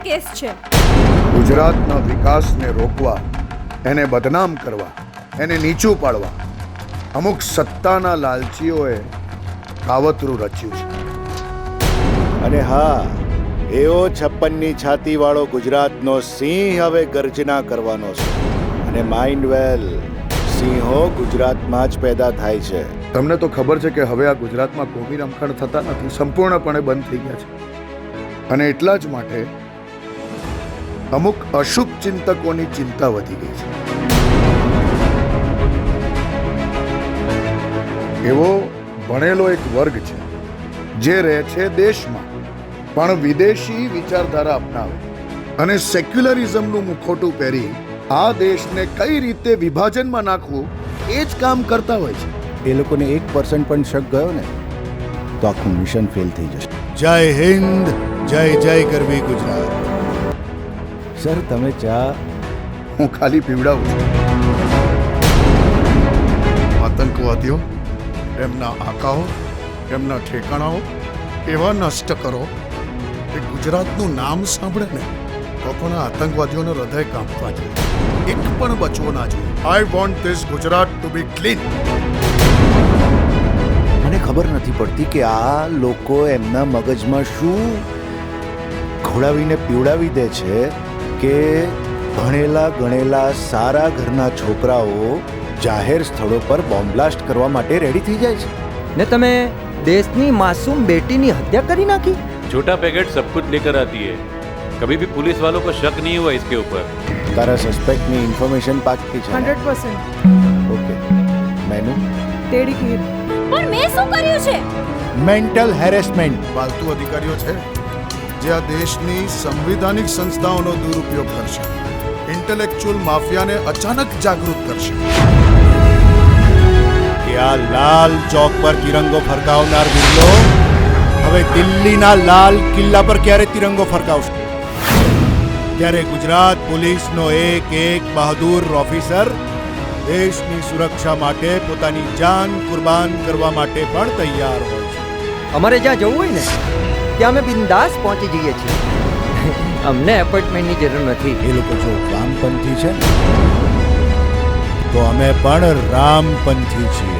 Case છે. ગુજરાતના વિકાસને રોકવા, એને બદનામ કરવા, એને નીચું પાડવા અમુક સત્તાના લાલચીઓએ કાવતરું રચ્યું છે. અને હા, એવો 56ની છાતી વાળો ગુજરાતનો સિંહ હવે ગર્જના કરવાનો છે. અને માઇન્ડ વેલ, સિંહો ગુજરાતમાં જ પેદા થાય છે. તમને તો ખબર છે કે હવે આ ગુજરાતમાં કોમી રમખાણ થતા નથી, સંપૂર્ણપણે બંધ થઈ ગયા છે. અને એટલા જ માટે અમુક અશુભ ચિંતકોની ચિંતા વધી ગઈ છે. એવો ભણેલો એક વર્ગ છે જે રહે છે દેશમાં પણ વિદેશી વિચારધારા અપનાવે અને સેક્યુલરિઝમનું મુખોટું પહેરી આ દેશને કઈ રીતે વિભાજનમાં નાખવું એ જ કામ કરતા હોય છે. એ લોકોને 1% પણ શક ગયો ને તો આખું મિશન ફેલ થઈ જશે. જય હિન્દ, જય જય કરવી ગુજરાત. સર, તમે ચા? હું ખાલી પીવડાવું છું. આતંકવાદીઓ, એમના આકાઓ, એમના ઠેકાણાઓ એવા નષ્ટ કરો કે ગુજરાતનું નામ સાંભળે ને તો પણ આતંકવાદીઓનો હૃદય કાંપવા જોઈએ. એક પણ બચવો ના જોઈએ. I want this Gujarat to be clean. મને ખબર નથી પડતી કે આ લોકો એમના મગજમાં શું ખવડાવીને પીવડાવી દે છે કે ભણેલા ગણેલા સારા ઘરના છોકરાઓ જાહેર સ્થળો પર બોમ્બ બ્લાસ્ટ કરવા માટે રેડી થઈ જાય છે. ને તમે દેશની માसूम बेटी हत्या करी नाखी. छोटा पैकेट सब कुछ लेकर आती है, कभी भी पुलिस वालों को शक नहीं हुआ इसके ऊपर. તારા સસ્પેક્ટની ઇન્ફોર્મેશન પાકી છે? 100%. ઓકે. મેનુ? તેડી ખીર. પણ મેં શું કર્યું છે? Mental harassment. પાલતુ અધિકારીઓ છે જે આ દેશની સંવિધાનિક સંસ્થાઓનો દુરુપયોગ કરશે, ઇન્ટેલેક્ચ્યુઅલ માફિયાને અચાનક જાગૃત કરશે કે આ લાલ ચોક પર તિરંગો ફરકાવનાર બિરલો હવે દિલ્હીના લાલ કિલ્લા પર ક્યારે તિરંગો ફરકાવશે? ત્યારે ગુજરાત પોલીસનો એક બહાદુર ઓફિસર દેશની સુરક્ષા માટે પોતાની જાન કુરબાન કરવા માટે પણ તૈયાર હોય છે. અમારે જ્યાં જવું હોય ને ત્યાં અમે બિંદાસ પહોંચી જઈએ છીએ. અમને એપોઇન્ટમેન્ટની જરૂર નથી. એ લોકો જો વામપંથી છે ને તો અમે પણ રામપંથી છીએ.